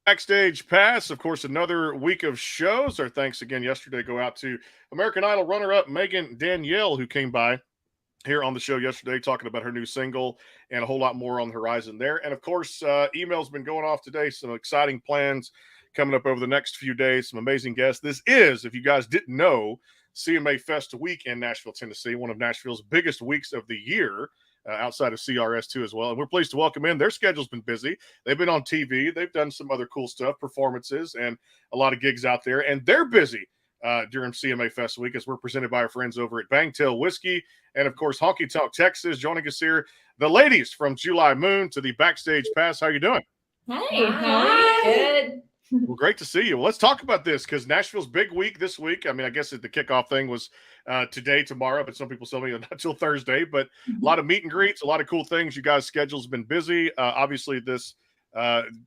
Backstage Pass, of course, another week of shows. Our thanks again yesterday go out to American Idol runner-up Megan Danielle, who came by here on the show yesterday talking about her new single and a whole lot more on the horizon there. And of course, emails been going off today. Some exciting plans coming up over the next few days. Some amazing guests. This is, if you guys didn't know, CMA Fest week in Nashville, Tennessee, one of Nashville's biggest weeks of the year. Outside of CRS2 as well. And we're pleased to welcome in. Their schedule's been busy. They've been on TV. They've done some other cool stuff, performances, and a lot of gigs out there. And they're busy during CMA Fest week as we're presented by our friends over at Bangtail Whiskey. And, of course, Honky Tonk Texas joining us here. The ladies from July Moon to the Backstage Pass. How you doing? Hey, hi. Good. Well, great to see you. Well, let's talk about this because Nashville's big week this week. I mean, I guess the kickoff thing was today, tomorrow, but some people tell me not until Thursday. But a lot of meet and greets, a lot of cool things. You guys' schedule's been busy. Obviously, this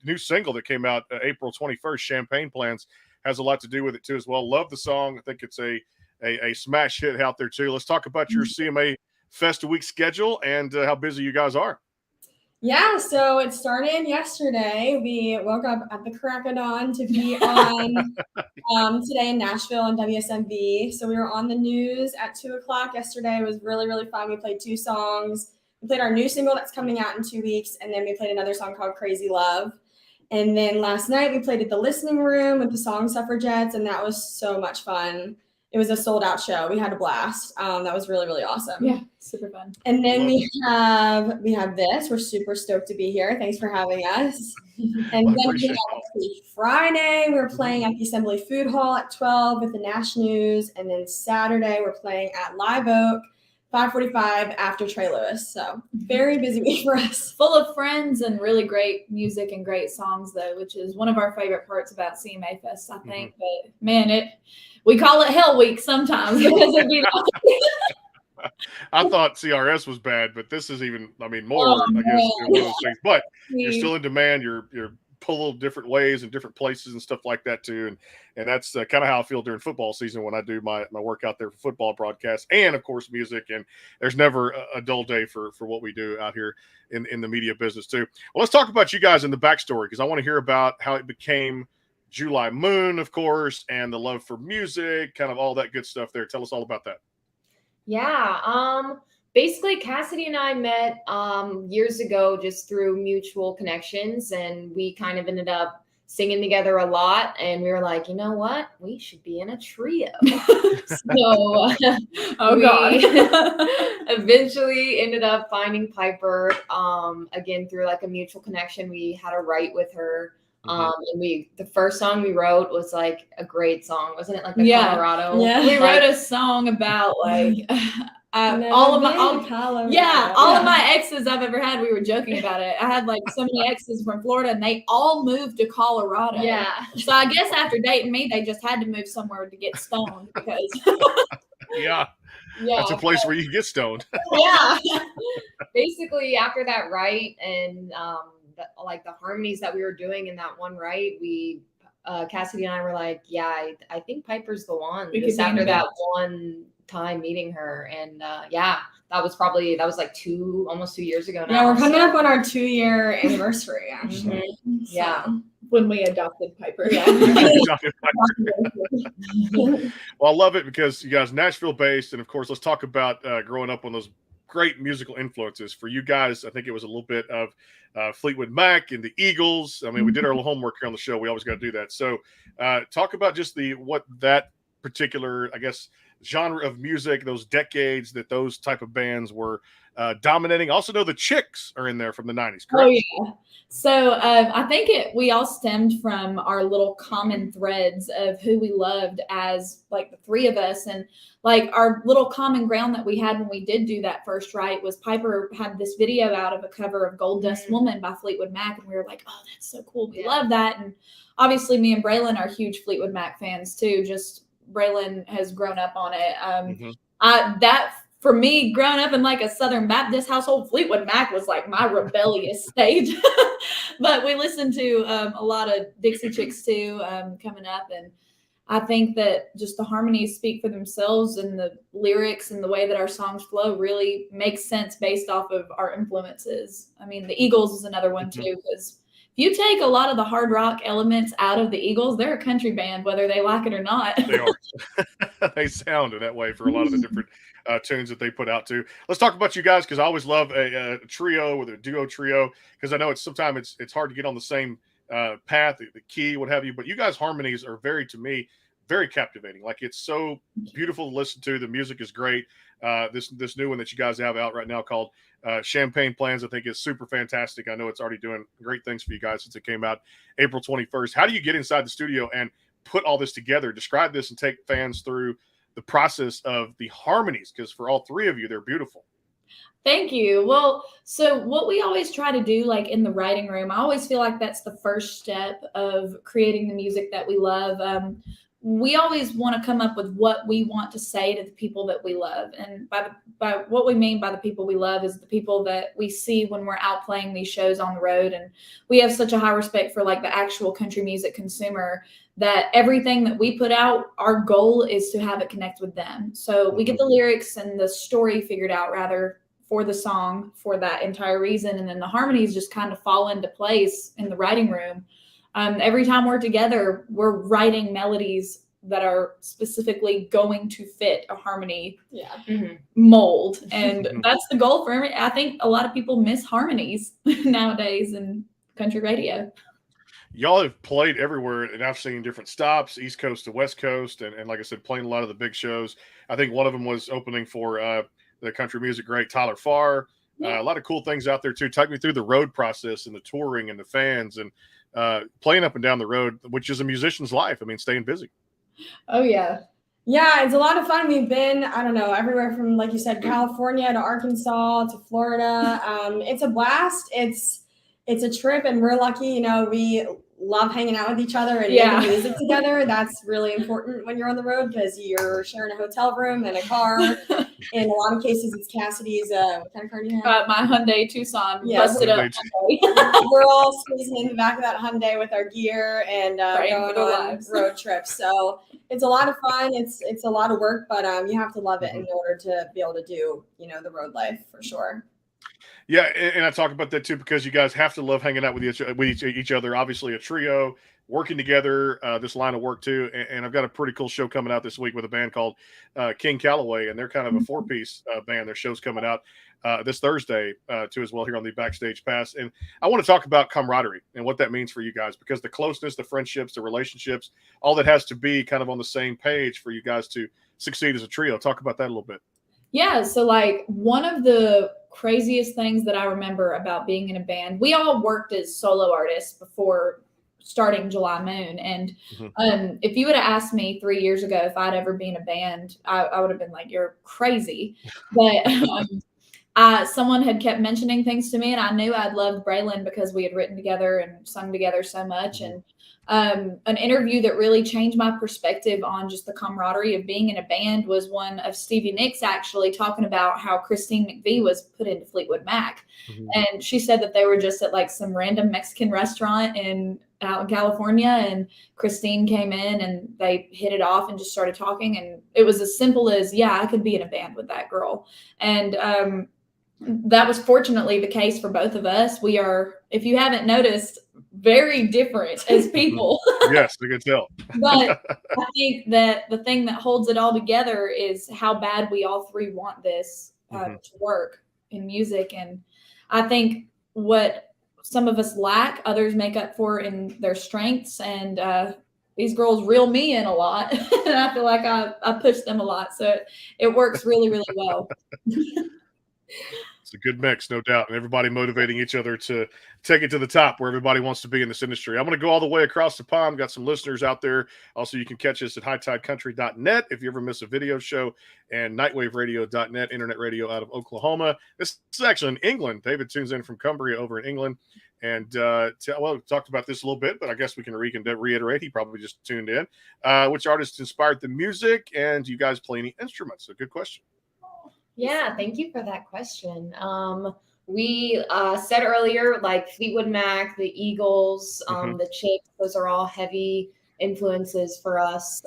new single that came out April 21st, Champagne Plans, has a lot to do with it, too, as well. Love the song. I think it's a smash hit out there, too. Let's talk about your CMA Fest Week schedule and how busy you guys are. Yeah, so it started yesterday. We woke up at the crack of dawn to be on today in Nashville on WSMV. So we were on the news at 2 o'clock yesterday. It was really, really fun. We played 2 songs. We played our new single that's coming out in 2 weeks, and then we played another song called Crazy Love. And then last night we played at the listening room with the song Suffragettes, and that was so much fun. It was a sold-out show. We had a blast. That was really, really awesome. Yeah, super fun. And then we have this. We're super stoked to be here. Thanks for having us. And then we have Friday, we're playing at the Assembly Food Hall at 12 with the Nash News. And then Saturday, we're playing at Live Oak, 5:45 after Trey Lewis. So very busy week for us. Full of friends and really great music and great songs, though, which is one of our favorite parts about CMA Fest, I think. But, man, we call it Hell Week sometimes because it'd be I thought CRS was bad, but this is even, I mean, more, I guess, one of those things. But you're still in demand. You're pulled different ways and different places and stuff like that, too. And that's kind of how I feel during football season when I do my work out there for football broadcasts and, of course, music. And there's never a dull day for what we do out here in the media business, too. Well, let's talk about you guys in the backstory because I want to hear about how it became July Moon, of course, and the love for music, kind of all that good stuff there. Tell us all about that. Yeah. Basically, Cassidy and I met years ago just through mutual connections, and we kind of ended up singing together a lot. And we were like, you know what? We should be in a trio. So we eventually ended up finding Piper again through like a mutual connection. We had a write with her. And the first song we wrote was like a great song, wasn't it? Like the Colorado. Yeah, we wrote a song about like all of my exes I've ever had. We were joking about it. I had like so many exes from Florida, and they all moved to Colorado. Yeah. So I guess after dating me, they just had to move somewhere to get stoned because. Yeah. That's a place where you can get stoned. Yeah. Basically, after that write and like the harmonies that we were doing in that one write, we Cassidy and I were like, yeah, I think Piper's the one. Just after that one time meeting her, and that was like almost 2 years ago now. Yeah, we're coming up on our 2-year anniversary actually. Yeah, when we adopted Piper. Yeah. Well, I love it because you guys Nashville based, and of course, let's talk about growing up on those great musical influences for you guys. I think it was a little bit of Fleetwood Mac and the Eagles. I mean, we did our little homework here on the show. We always got to do that. So talk about just what that particular, I guess, genre of music, those decades that those type of bands were dominating. Also know the Chicks are in there from the 90s, correct? Oh, yeah. So I think we all stemmed from our little common threads of who we loved as like the three of us. And like our little common ground that we had when we did do that first write was Piper had this video out of a cover of Gold Dust Woman by Fleetwood Mac. And we were like, oh, that's so cool. We love that. And obviously me and Braylon are huge Fleetwood Mac fans too. Just Braylon has grown up on it. That for me, growing up in like a Southern Baptist household, Fleetwood Mac was like my rebellious stage. But we listened to a lot of Dixie Chicks too coming up. And I think that just the harmonies speak for themselves, and the lyrics and the way that our songs flow really makes sense based off of our influences. I mean, the Eagles is another one too, because if you take a lot of the hard rock elements out of the Eagles, they're a country band, whether they like it or not. They are. They sounded that way for a lot of the different tunes that they put out too. Let's talk about you guys because I always love a trio or a duo trio because I know sometimes it's hard to get on the same path, the key, what have you. But you guys' harmonies are to me, very captivating. Like it's so beautiful to listen to. The music is great. This new one that you guys have out right now called Champagne Plans, I think is super fantastic. I know it's already doing great things for you guys since it came out April 21st. How do you get inside the studio and put all this together? Describe this and take fans through the process of the harmonies, because for all three of you, they're beautiful. Thank you. Well, so what we always try to do, like in the writing room, I always feel like that's the first step of creating the music that we love. We always want to come up with what we want to say to the people that we love. And by what we mean by the people we love is the people that we see when we're out playing these shows on the road. And we have such a high respect for like the actual country music consumer that everything that we put out, our goal is to have it connect with them. So we get the lyrics and the story figured out rather for the song for that entire reason. And then the harmonies just kind of fall into place in the writing room. Every time we're together, we're writing melodies that are specifically going to fit a harmony mold. And that's the goal for me. I think a lot of people miss harmonies nowadays in country radio. Y'all have played everywhere, and I've seen different stops, East Coast to West Coast, and like I said, playing a lot of the big shows. I think one of them was opening for the country music great Tyler Farr. A lot of cool things out there, too. Take me through the road process and the touring and the fans and playing up and down the road, which is a musician's life. I mean, staying busy. Oh, yeah. Yeah, it's a lot of fun. We've been, I don't know, everywhere from, like you said, California to Arkansas to Florida. It's a blast. It's a trip, and we're lucky, you know, we love hanging out with each other and making music together. That's really important when you're on the road because you're sharing a hotel room and a car. In a lot of cases, it's Cassidy's. What kind of car do you have? My Hyundai Tucson. Yes. Busted up. We're all squeezing in the back of that Hyundai with our gear and going on road trips. So it's a lot of fun. It's a lot of work, but you have to love it in order to be able to do, you know, the road life for sure. Yeah, and I talk about that too because you guys have to love hanging out with each other. Obviously, a trio working together, this line of work too. And I've got a pretty cool show coming out this week with a band called King Calloway, and they're kind of a four-piece band. Their show's coming out this Thursday too, as well, here on the Backstage Pass. And I want to talk about camaraderie and what that means for you guys, because the closeness, the friendships, the relationships, all that has to be kind of on the same page for you guys to succeed as a trio. Talk about that a little bit. Yeah, so like one of the craziest things that I remember about being in a band, we all worked as solo artists before starting July Moon. And if you would have asked me 3 years ago if I'd ever be in a band, I would have been like, you're crazy. But someone had kept mentioning things to me, and I knew I'd loved Braylon because we had written together and sung together so much. And an interview that really changed my perspective on just the camaraderie of being in a band was one of Stevie Nicks actually talking about how Christine McVie was put into Fleetwood Mac. And she said that they were just at like some random Mexican restaurant out in California, and Christine came in and they hit it off and just started talking. And it was as simple as, yeah, I could be in a band with that girl. And that was fortunately the case for both of us. We are, if you haven't noticed, very different as people. Yes, I can tell. But I think that the thing that holds it all together is how bad we all three want this to work in music. And I think what some of us lack, others make up for in their strengths. And these girls reel me in a lot. And I feel like I push them a lot. So it works really, really well. It's a good mix, no doubt, and everybody motivating each other to take it to the top where everybody wants to be in this industry. I'm going to go all the way across the pond. Got some listeners out there. Also, you can catch us at hightidecountry.net if you ever miss a video show, and nightwaveradio.net, internet radio out of Oklahoma. This is actually in England. David tunes in from Cumbria over in England. And, we talked about this a little bit, but I guess we can reiterate. He probably just tuned in. Which artist inspired the music, and do you guys play any instruments? So good question. Yeah, thank you for that question. We said earlier, like Fleetwood Mac, the Eagles, the Chiefs, those are all heavy influences for us.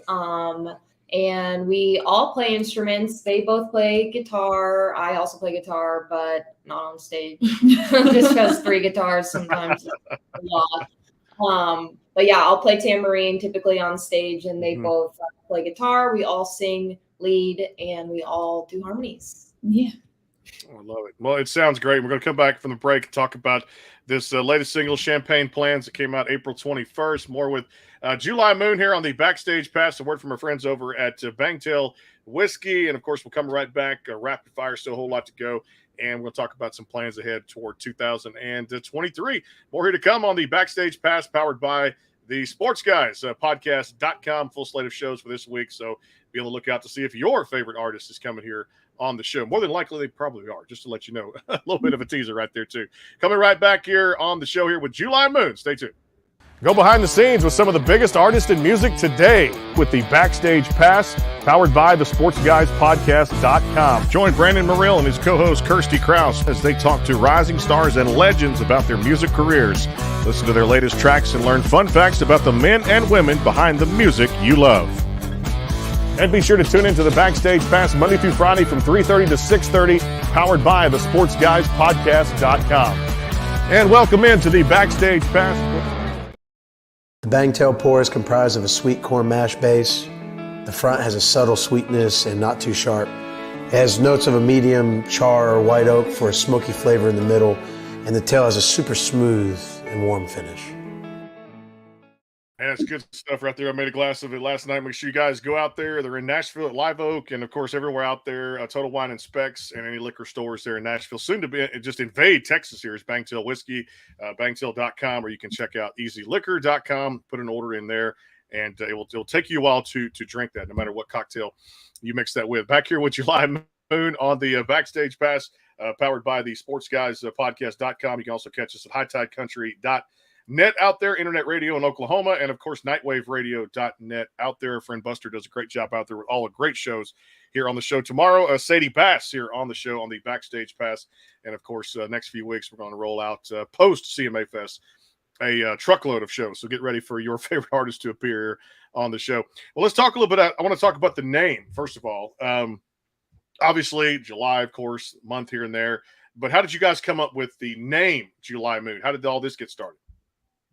and we all play instruments. They both play guitar. I also play guitar, but not on stage. Just because 3 guitars sometimes is a lot. But yeah, I'll play tambourine typically on stage, and they both play guitar. We all sing lead, and we all do harmonies. Yeah. Oh, I love it. Well, it sounds great. We're going to come back from the break and talk about this latest single, Champagne Plans, that came out April 21st. More with July Moon here on the Backstage Pass. A word from our friends over at Bangtail Whiskey. And, of course, we'll come right back. Rapid fire, still a whole lot to go. And we'll talk about some plans ahead toward 2023. More here to come on the Backstage Pass, powered by the Sports Guys podcast.com. Full slate of shows for this week. So be on the lookout to see if your favorite artist is coming here on the show. More than likely, they probably are, just to let you know. A little bit of a teaser right there, too. Coming right back here on the show here with July Moon. Stay tuned. Go behind the scenes with some of the biggest artists in music today with the Backstage Pass, powered by the SportsGuysPodcast.com. Join Brandon Morrill and his co-host Kirsty Krause as they talk to rising stars and legends about their music careers. Listen to their latest tracks and learn fun facts about the men and women behind the music you love. And be sure to tune into the Backstage Pass Monday through Friday from 3:30 to 6:30, powered by the SportsGuysPodcast.com. And welcome into the Backstage Pass. The Bangtail pour is comprised of a sweet corn mash base. The front has a subtle sweetness and not too sharp. It has notes of a medium char or white oak for a smoky flavor in the middle, and the tail has a super smooth and warm finish. And it's good stuff right there. I made a glass of it last night. Make sure you guys go out there. They're in Nashville at Live Oak, and of course everywhere out there. Total Wine and Specs and any liquor stores there in Nashville. Soon to be just invade Texas here is Bangtail Whiskey, bangtail.com, or you can check out easyliquor.com. Put an order in there, and it'll take you a while to drink that, no matter what cocktail you mix that with. Back here with July Moon on the Backstage Pass, powered by the Sports Guys podcast.com. You can also catch us at hightidecountry.net out there, internet radio in Oklahoma, and of course nightwaveradio.net out there. Friend Buster does a great job out there with all the great shows here on the show tomorrow. Sadie Bass here on the show on the Backstage Pass, and of course next few weeks we're going to roll out post CMA Fest a truckload of shows, so get ready for your favorite artist to appear on the show. Well, let's talk a little bit. I want to talk about the name first of all. Obviously July, of course, month here and there, but how did you guys come up with the name July Moon? How did all this get started?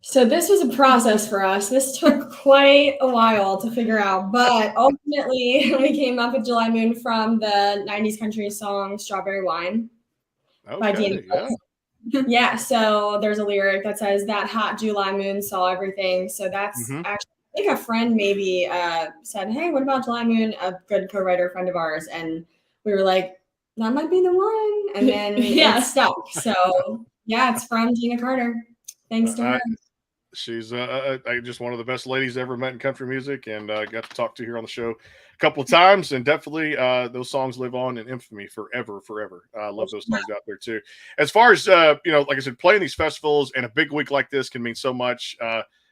So this was a process for us. This took quite a while to figure out, but ultimately we came up with July Moon from the 90s country song Strawberry Wine by Dean. Yeah, so there's a lyric that says that hot July moon saw everything. So that's actually, I think a friend maybe said, hey, what about July Moon? A good co-writer friend of ours. And we were like, that might be the one. And then it stuck. So yeah, it's from Gina Carter. Thanks to her. She's just one of the best ladies ever met in country music, and got to talk to her on the show a couple of times, and definitely those songs live on in infamy forever. I love those songs out there too. As far as like I said, playing these festivals and a big week like this can mean so much.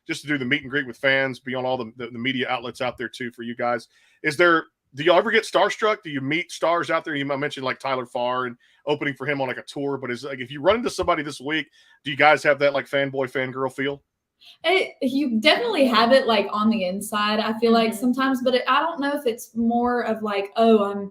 Just to do the meet and greet with fans, be on all the media outlets out there too for you guys. Do y'all ever get starstruck? Do you meet stars out there? You might mention like Tyler Farr and opening for him on like a tour, but is like if you run into somebody this week, do you guys have that like fanboy, fangirl feel? You definitely have it like on the inside, I feel like sometimes, but I don't know if it's more of like, oh,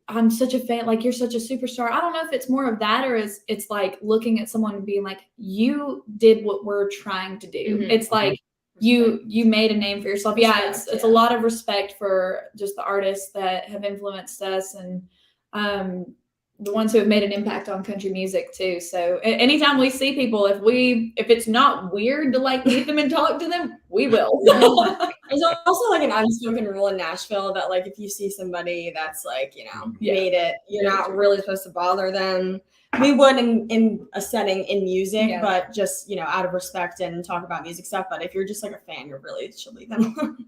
I'm such a fan, like you're such a superstar. I don't know if it's more of that, or it's like looking at someone and being like, you did what we're trying to do. It's like you made a name for yourself. Yeah, it's a lot of respect for just the artists that have influenced us, and the ones who have made an impact on country music too. So anytime we see people, if it's not weird to like meet them and talk to them, we will. There's also like an unspoken rule in Nashville that like if you see somebody that's like, made it, you're not really supposed to bother them. We would in a setting in music, but just, out of respect and talk about music stuff. But if you're just like a fan, you really should leave them alone.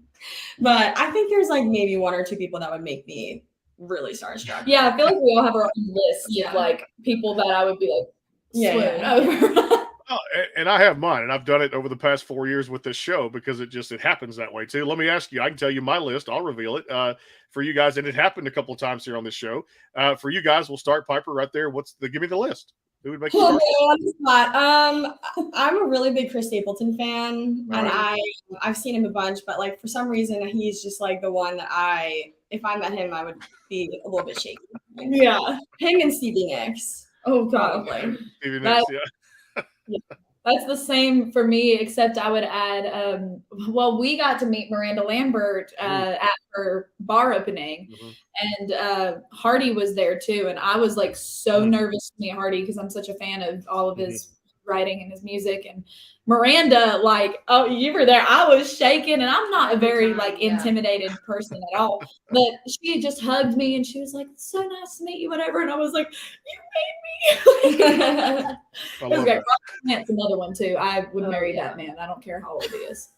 But I think there's like maybe 1 or 2 people that would make me really starstruck. Yeah, I feel like we all have our own list of like people that I would be like swoon over. Oh, and I have mine, and I've done it over the past 4 years with this show because it happens that way too. Let me ask you, I can tell you my list. I'll reveal it for you guys, and it happened a couple of times here on this show. For you guys, we'll start Piper right there. Give me the list. Who would make you Okay, first? on the spot. I'm a really big Chris Stapleton fan, All and right. I've seen him a bunch, but like for some reason he's just like the one that if I met him, I would be a little bit shaky. Yeah. Him and Stevie Nicks, Oh God. probably. Stevie That- Nicks, yeah. That's the same for me, except I would add, well, we got to meet Miranda Lambert at her bar opening, Mhm. and Hardy was there too. And I was like so Mhm. nervous to meet Hardy because I'm such a fan of all of his writing and his music. And Miranda, like, oh, you were there. I was shaking, and I'm not a very like Yeah. intimidated person at all. But she just hugged me and she was like, "So nice to meet you," whatever. And I was like, "You made me." I It was love great. that. Rob Grant's another one too. I would Oh, marry yeah. that man. I don't care how old he is.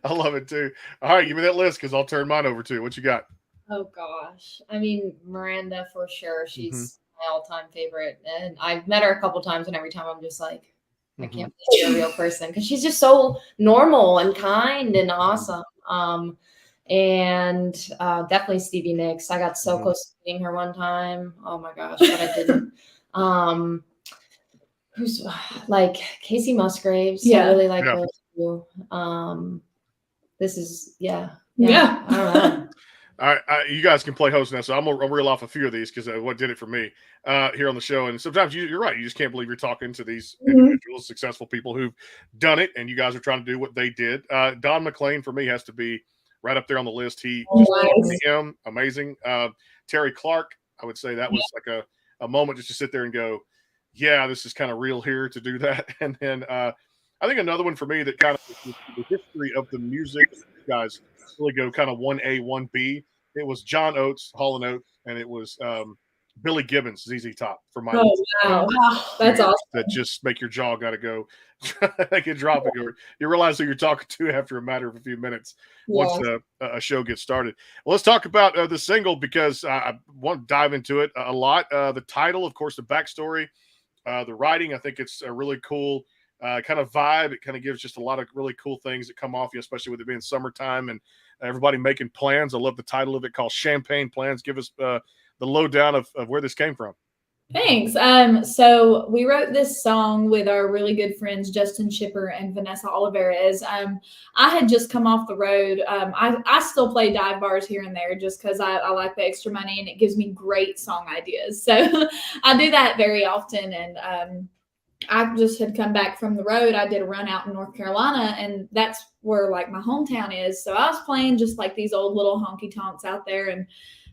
I love it too. All right, give me that list because I'll turn mine over too. What you got? Oh gosh. I mean, Miranda for sure. She's my all-time favorite. And I've met her a couple times, and every time I'm just like, I can't believe you're a real person, because she's just so normal and kind and awesome. And definitely Stevie Nicks. I got so close to meeting her one time. Oh my gosh, but I didn't. Who's like Casey Musgraves? Yeah. I really like Yeah. her too. This is Yeah. I don't know. All right, you guys can play host now, so I'm gonna reel off a few of these because what did it for me here on the show. And sometimes you're right, you just can't believe you're talking to these individuals, successful people who've done it, and you guys are trying to do what they did. Don McLean for me has to be right up there on the list. He just him amazing. Terry Clark, I would say that was like a moment just to sit there and go, yeah, this is kind of real here to do that. And then I think another one for me that kind of the history of the music guys really go kind of 1A, 1B. It was John Oates, Hall & Oates, and it was Billy Gibbons, ZZ Top for my Oh wow, that's awesome. that just make your jaw gotta go like it drop it. You realize who you're talking to after a matter of a few minutes once a show gets started. Well, let's talk about the single because I want to dive into it a lot. The title, of course, the backstory, the writing. I think it's a really cool kind of vibe. It kind of gives just a lot of really cool things that come off you, especially with it being summertime and everybody making plans. I love the title of it called Champagne Plans. Give us the lowdown of where this came from. Thanks. So we wrote this song with our really good friends Justin Shipper and Vanessa Olivares. I had just come off the road. I still play dive bars here and there just because I like the extra money and it gives me great song ideas. So I do that very often. And I just had come back from the road. I did a run out in North Carolina, and that's where like my hometown is. So I was playing just like these old little honky tonks out there, and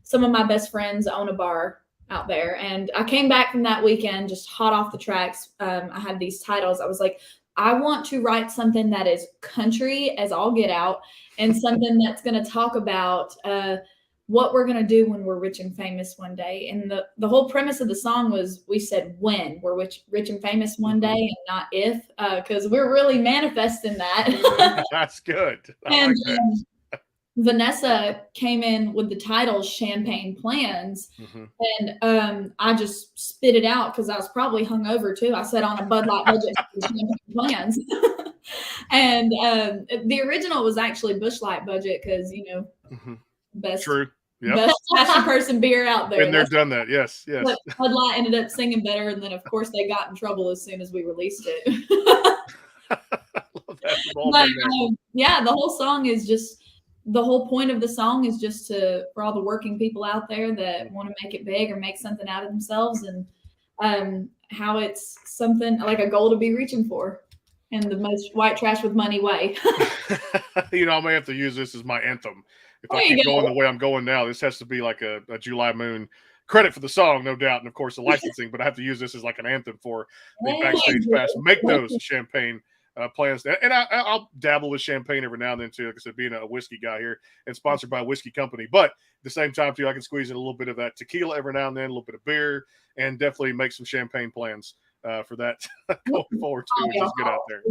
some of my best friends own a bar out there. And I came back from that weekend just hot off the tracks. I had these titles. I was like, I want to write something that is country as all get out, and something that's going to talk about what we're going to do when we're rich and famous one day. And the whole premise of the song was we said when we're rich and famous one day and not if, because we're really manifesting that. That's good. And Vanessa came in with the title Champagne Plans. And I just spit it out because I was probably hungover too. I said on a Bud Light budget Champagne Plans. And the original was actually Busch Light budget because, best True. Yep. best flashy person beer out there. Been there, done that. Yes, yes. But Bud Light ended up singing better, and then of course they got in trouble as soon as we released it. I love that. We've all But been there. yeah, the whole song is just the whole point of the song is just for all the working people out there that want to make it big or make something out of themselves, and how it's something like a goal to be reaching for in the most white trash with money way. I may have to use this as my anthem. If I There you keep go. going the way I'm going now, this has to be like a July Moon credit for the song, no doubt, and of course the licensing. But I have to use this as like an anthem for the Hey. Backstage Pass. Make those champagne plans, and I'll dabble with champagne every now and then too. Like I said, being a whiskey guy here and sponsored by a whiskey company, but at the same time too, I can squeeze in a little bit of that tequila every now and then, a little bit of beer, and definitely make some champagne plans for that going forward too, which is good out there.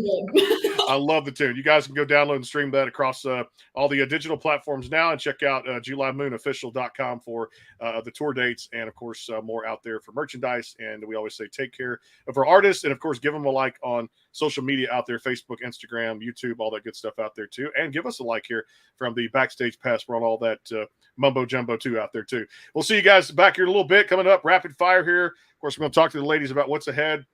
I love the tune. You guys can go download and stream that across all the digital platforms now, and check out JulyMoonOfficial.com for the tour dates, and of course more out there for merchandise. And we always say take care of our artists, and of course give them a like on social media out there, Facebook, Instagram, YouTube, all that good stuff out there too. And give us a like here from the Backstage Pass. We're on all that mumbo jumbo too out there too. We'll see you guys back here in a little bit. Coming up, rapid fire here. course, we're going to talk to the ladies about what's ahead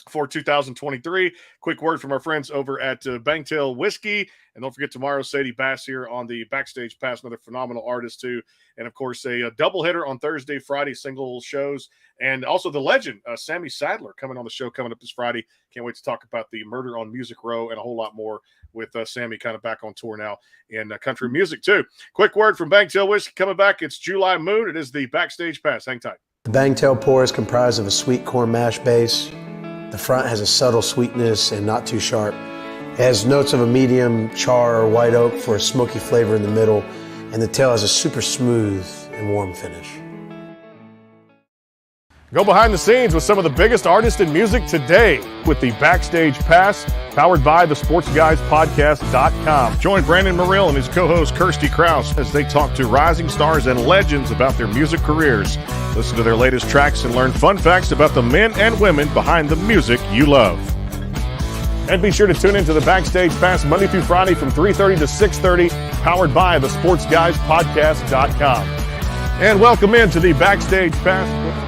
for 2023. Quick word from our friends over at Bangtail Whiskey. And don't forget tomorrow, Sadie Bass here on the Backstage Pass, another phenomenal artist too. And of course, a doubleheader on Thursday, Friday, single shows. And also the legend, Sammy Sadler, coming on the show coming up this Friday. Can't wait to talk about the Murder on Music Row and a whole lot more with Sammy kind of back on tour now in country music too. Quick word from Bangtail Whiskey coming back. It's July Moon. It is the Backstage Pass. Hang tight. The Bangtail pour is comprised of a sweet corn mash base. The front has a subtle sweetness and not too sharp. It has notes of a medium char or white oak for a smoky flavor in the middle, and the tail has a super smooth and warm finish. Go behind the scenes with some of the biggest artists in music today with the Backstage Pass, powered by the SportsGuysPodcast.com. Join Brandon Morrill and his co-host Kirsty Krause as they talk to rising stars and legends about their music careers. Listen to their latest tracks and learn fun facts about the men and women behind the music you love. And be sure to tune into the Backstage Pass Monday through Friday from 3:30 to 6:30, powered by the SportsGuysPodcast.com. And welcome into the Backstage Pass.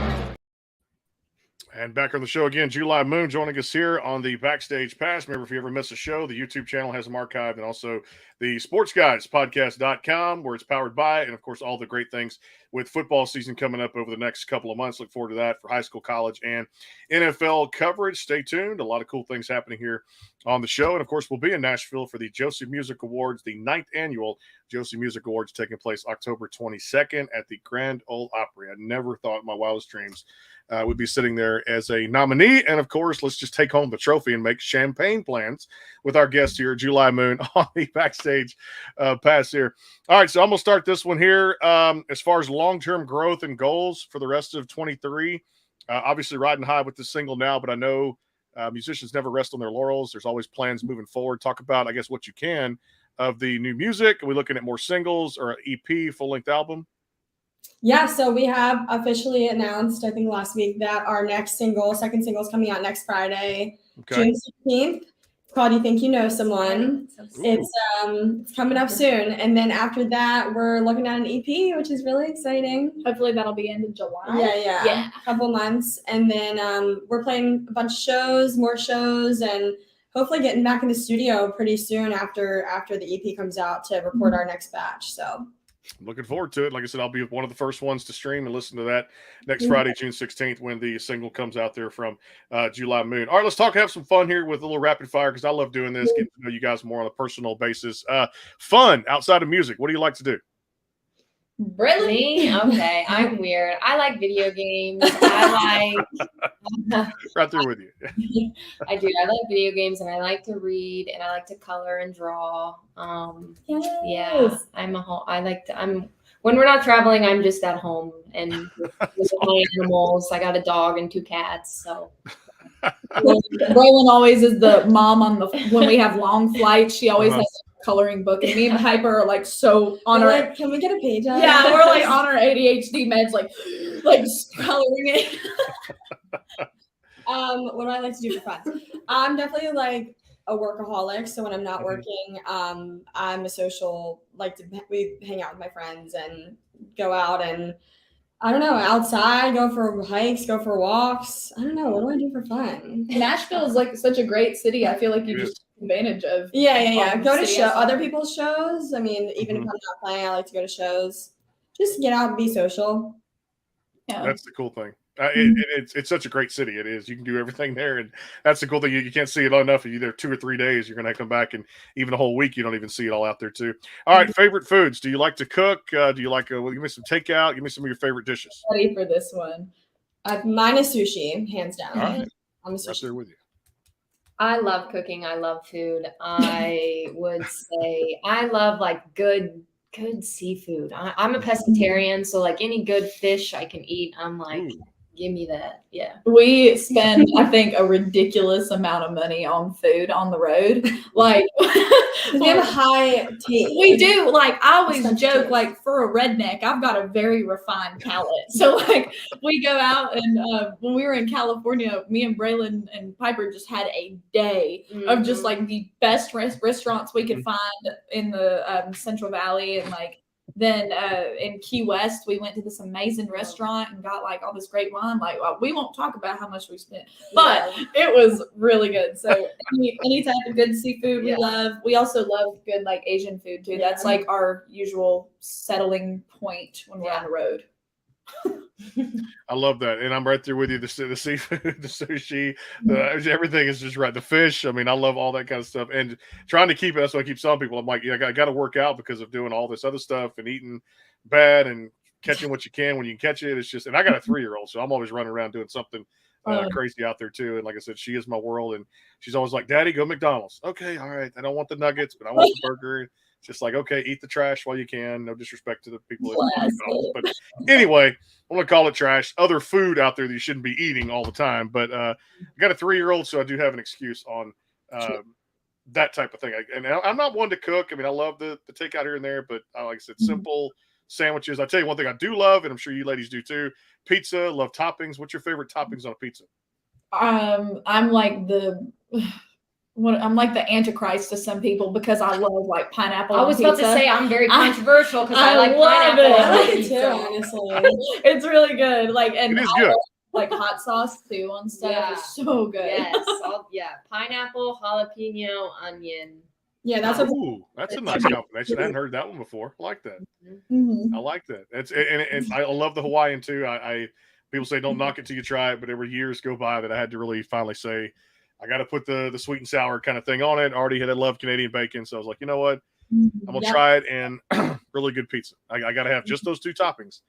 And back on the show again, July Moon joining us here on the Backstage Pass. Remember, if you ever miss a show, the YouTube channel has them archived, and also the SportsGuysPodcast.com, where it's powered by, and of course, all the great things with football season coming up over the next couple of months. Look forward to that for high school, college, and NFL coverage. Stay tuned. A lot of cool things happening here on the show. And of course, we'll be in Nashville for the Josie Music Awards, the 9th annual Josie Music Awards, taking place October 22nd at the Grand Ole Opry. I never thought in my wildest dreams would be sitting there as a nominee. And of course, let's just take home the trophy and make champagne plans with our guest here, July Moon, on the Backstage Pass here. All right, so I'm going to start this one here. As far as long-term growth and goals for the rest of 23, obviously riding high with this single now, but I know musicians never rest on their laurels. There's always plans moving forward. Talk about, I guess, what you can of the new music. Are we looking at more singles or an EP, full-length album? Yeah, so we have officially announced, I think last week, that our second single is coming out next Friday, June 16th. It's called You Think You Know Someone. It's coming up soon. And then after that, we're looking at an EP, which is really exciting. Hopefully that'll be end of July. Yeah. A couple months. And then we're playing a bunch of shows, more shows, and hopefully getting back in the studio pretty soon after the EP comes out to record our next batch. So looking forward to it. Like I said, I'll be one of the first ones to stream and listen to that next Friday, June 16th, when the single comes out there from July Moon. All right, let's have some fun here with a little rapid fire, because I love doing this, getting to know you guys more on a personal basis. Fun outside of music. What do you like to do? Really? Me? Okay, I'm weird. I like video games. I like Right there with you. I do. I like video games, and I like to read, and I like to color and draw. Yeah, when we're not traveling, I'm just at home and with my animals. I got a dog and 2 cats, so. Braylon always is the mom when we have long flights. She always has a coloring book, and me and Piper are like so on our. Can we get a page out? Yeah, we're like on our ADHD meds, like just coloring it. What do I like to do for fun? I'm definitely like a workaholic. So when I'm not working, I'm a social. We hang out with my friends and go out and I don't know, outside, go for hikes, go for walks. I don't know. What do I do for fun? Nashville is like such a great city. I feel like you just take advantage of. Yeah. Go to other people's shows. I mean, even if I'm not playing, I like to go to shows. Just get out and be social. Yeah. That's the cool thing. It's such a great city. It is. You can do everything there, and that's the cool thing. You can't see it enough. If you're there 2 or 3 days, you're going to come back, and even a whole week, you don't even see it all out there too. All right, favorite foods. Do you like to cook? Do you like? Give me some takeout. Give me some of your favorite dishes. Ready for this one? Mine is sushi, hands down. Right. I'm a sushi. Right there with you. I love cooking. I love food. I would say I love like good seafood. I'm a pescatarian, so like any good fish I can eat, I'm like, give me that. Yeah. We spend, I think, a ridiculous amount of money on food on the road. Like, we have a high taste. We do. Like, I always joke, like, for a redneck, I've got a very refined palate. So, like, we go out and when we were in California, me and Braylon and Piper just had a day of just like the best restaurants we could find in the Central Valley, and like then in Key West, we went to this amazing restaurant and got like all this great wine. Like, well, we won't talk about how much we spent, but it was really good. So any type of good seafood we love. We also love good like Asian food too. That's like our usual settling point when we're on the road. I love that, and I'm right there with you. The seafood, the sushi, everything is just right. The fish, I mean, I love all that kind of stuff, and trying to keep it. That's why I keep telling people, I'm like, I got to work out because of doing all this other stuff and eating bad and catching what you can when you can catch it. It's just, and I got a 3-year-old, so I'm always running around doing something crazy out there too. And like I said, she is my world, and she's always like, "Daddy, go McDonald's." Okay, all right. I don't want the nuggets, but I want the burger. It's just like, okay, eat the trash while you can. No disrespect to the people that eat McDonald's, but anyway, I'm gonna call it trash. Other food out there that you shouldn't be eating all the time. But I got a 3-year-old, so I do have an excuse on that type of thing. And I'm not one to cook. I mean, I love the takeout here and there, but like I said, simple sandwiches. I tell you one thing I do love, and I'm sure you ladies do too. Pizza. Love toppings. What's your favorite toppings on a pizza? I'm like I'm like the Antichrist to some people because I love like pineapple. I was about to say I'm very controversial because I like love pineapple. I like it too, honestly. It's really good. Like, and it is good. Like hot sauce too on stuff is so good. Yes, pineapple, jalapeno, onion. Yeah, that's a nice combination. I hadn't heard that one before. I like that. I like that. That's and I love the Hawaiian too. I people say don't knock it till you try it, but every years go by that I had to really finally say I got to put the sweet and sour kind of thing on it. Already had loved Canadian bacon, so I was like, you know what, I'm gonna try it, and really good pizza. I got to have just those 2 toppings,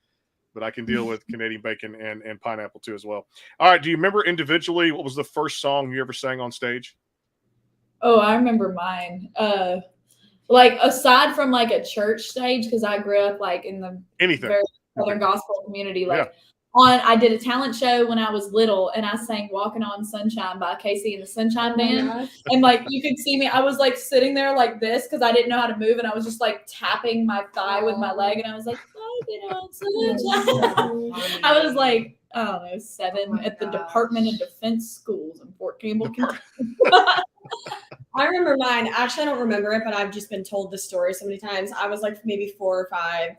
but I can deal with Canadian bacon and pineapple too as well. All right, do you remember individually what was the first song you ever sang on stage? Oh, I remember mine. Like aside from like a church stage, because I grew up like in the very Southern gospel community. Like I did a talent show when I was little, and I sang "Walking on Sunshine" by Casey and the Sunshine Band. And like you could see me, I was like sitting there like this because I didn't know how to move, and I was just like tapping my thigh with my leg, and I was like, "Walking on Sunshine." I was like, I don't know, 7 at the Department of Defense Schools in Fort Campbell, Kentucky. I remember mine. Actually, I don't remember it, but I've just been told the story so many times. I was like maybe 4 or 5,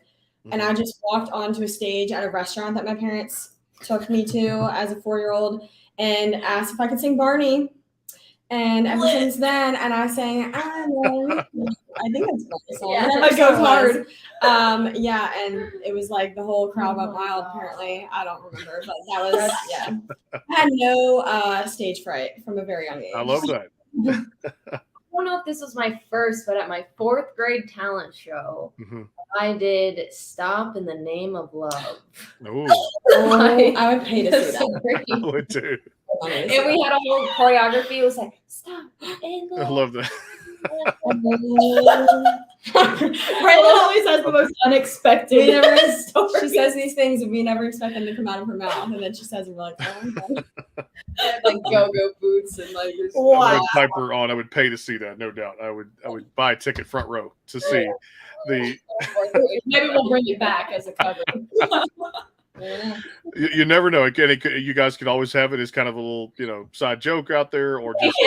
and I just walked onto a stage at a restaurant that my parents took me to as a 4-year-old and asked if I could sing Barney. And ever since then, and I sang, I think it's my song. Yeah, it goes hard. And it was like the whole crowd went wild, apparently. I don't remember, but that was, I had no stage fright from a very young age. I love that. I don't know if this was my first, but at my 4th grade talent show, I did "Stop in the Name of Love." I would pay to see that. I would too. And we had a whole choreography. It was like, "Stop in the." I love that. Brandon always has the most unexpected stories. She says these things and we never expect them to come out of her mouth, and then she says them, we're like, oh, okay. Like go-go boots and like wow. Piper on. I would pay to see that, no doubt. I would buy a ticket front row to see the. Maybe we'll bring it back as a cover. You never know. Again, you guys could always have it as kind of a little, side joke out there, or just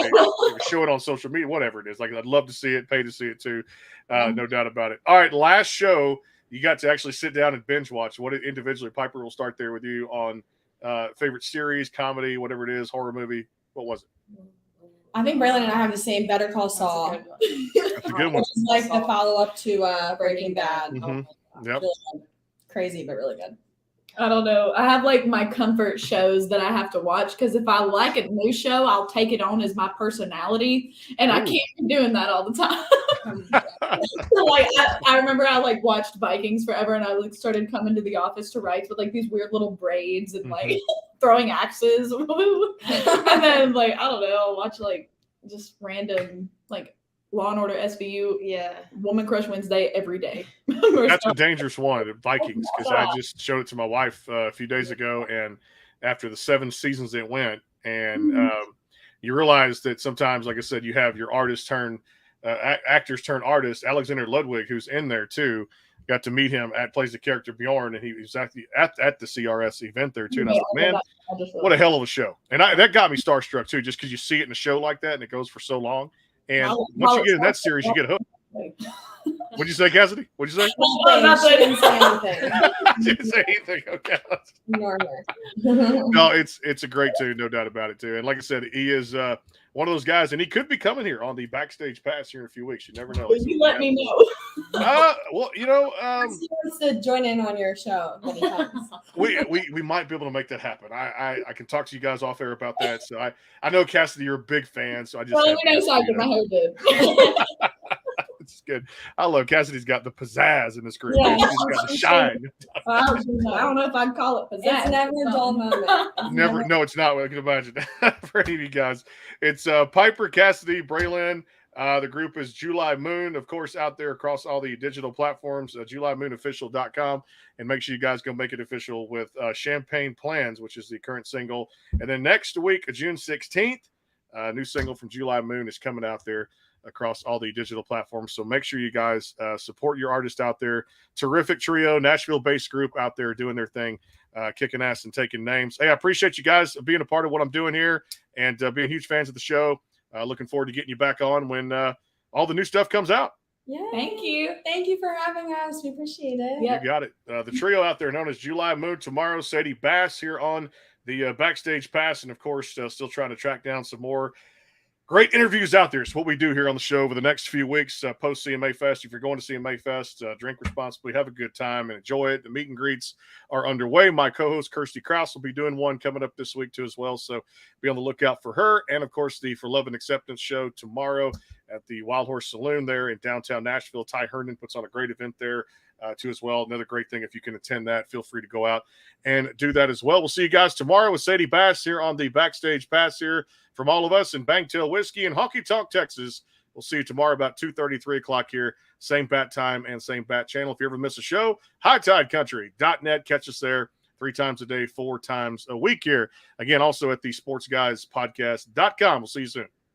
show it on social media, whatever it is. Like, I'd love to see it, pay to see it too, no doubt about it. All right, last show, you got to actually sit down and binge watch. What individually, Piper, will start there with you on favorite series, comedy, whatever it is, horror movie. What was it? I think Braylon and I have the same. Better Call Saul. That's a good one. It's like the follow-up to Breaking Bad. Yep. Really crazy, but really good. I don't know. I have like my comfort shows that I have to watch because if I like a new show, I'll take it on as my personality, and I can't be doing that all the time. So, like I remember I like watched Vikings forever, and I like started coming to the office to write with like these weird little braids and like throwing axes, and then like I don't know, I'll watch like just random like Law and Order SVU, Woman Crush Wednesday every day. That's a dangerous one, Vikings, because I just showed it to my wife a few days ago, and after the 7 seasons it went, and you realize that sometimes, like I said, you have your artists turn actors turn artists. Alexander Ludwig, who's in there too, got to meet him plays the character Bjorn, and he was actually at the CRS event there too. And I was like, man, what a hell of a show! And that got me starstruck too, just because you see it in a show like that, and it goes for so long. And once you get in that series, you get hooked. What'd you say, Cassidy? What'd you say? Nothing. She didn't say anything. She didn't say anything. Okay. Ignore her. No, it's a great tune, no doubt about it too. And like I said, he is one of those guys, and he could be coming here on the Backstage Pass here in a few weeks. You never know. You let me know. Well, He wants to join in on your show when he comes. we might be able to make that happen. I can talk to you guys off air about that. So I know Cassidy, you're a big fan, so I just Well, have you know, to so ask I you, get my you hair know. did. It's good. I love Cassidy's got the pizzazz in this group. Yeah. She's got the shine. I don't know if I'd call it pizzazz. It's never a dull moment. It's Never, no, it's not. I can imagine for any of you guys. It's Piper, Cassidy, Braylon. The group is July Moon, of course, out there across all the digital platforms, JulyMoonOfficial.com. And make sure you guys go make it official with Champagne Plans, which is the current single. And then next week, June 16th, a new single from July Moon is coming out there across all the digital platforms. So make sure you guys support your artist out there. Terrific trio, Nashville-based group out there doing their thing, kicking ass and taking names. Hey, I appreciate you guys being a part of what I'm doing here and being huge fans of the show. Looking forward to getting you back on when all the new stuff comes out. Yeah. Thank you. Thank you for having us. We appreciate it. Yeah. You got it. The trio out there known as July Moon tomorrow, Sadie Bass here on the Backstage Pass, and of course, still trying to track down some more great interviews out there. It's what we do here on the show over the next few weeks post CMA Fest. If you're going to CMA Fest, drink responsibly, have a good time, and enjoy it. The meet and greets are underway. My co-host Kirsty Krause will be doing one coming up this week too as well. So be on the lookout for her. And of course, the For Love and Acceptance show tomorrow at the Wild Horse Saloon there in downtown Nashville. Ty Herndon puts on a great event there too as well. Another great thing. If you can attend that, feel free to go out and do that as well. We'll see you guys tomorrow with Sadie Bass here on the Backstage Pass here. From all of us in Bangtail Whiskey and Honky Tonk, Texas, we'll see you tomorrow about 2:30, 3 o'clock here. Same bat time and same bat channel. If you ever miss a show, hightidecountry.net. Catch us there 3 times a day, 4 times a week here. Again, also at the sportsguyspodcast.com. We'll see you soon.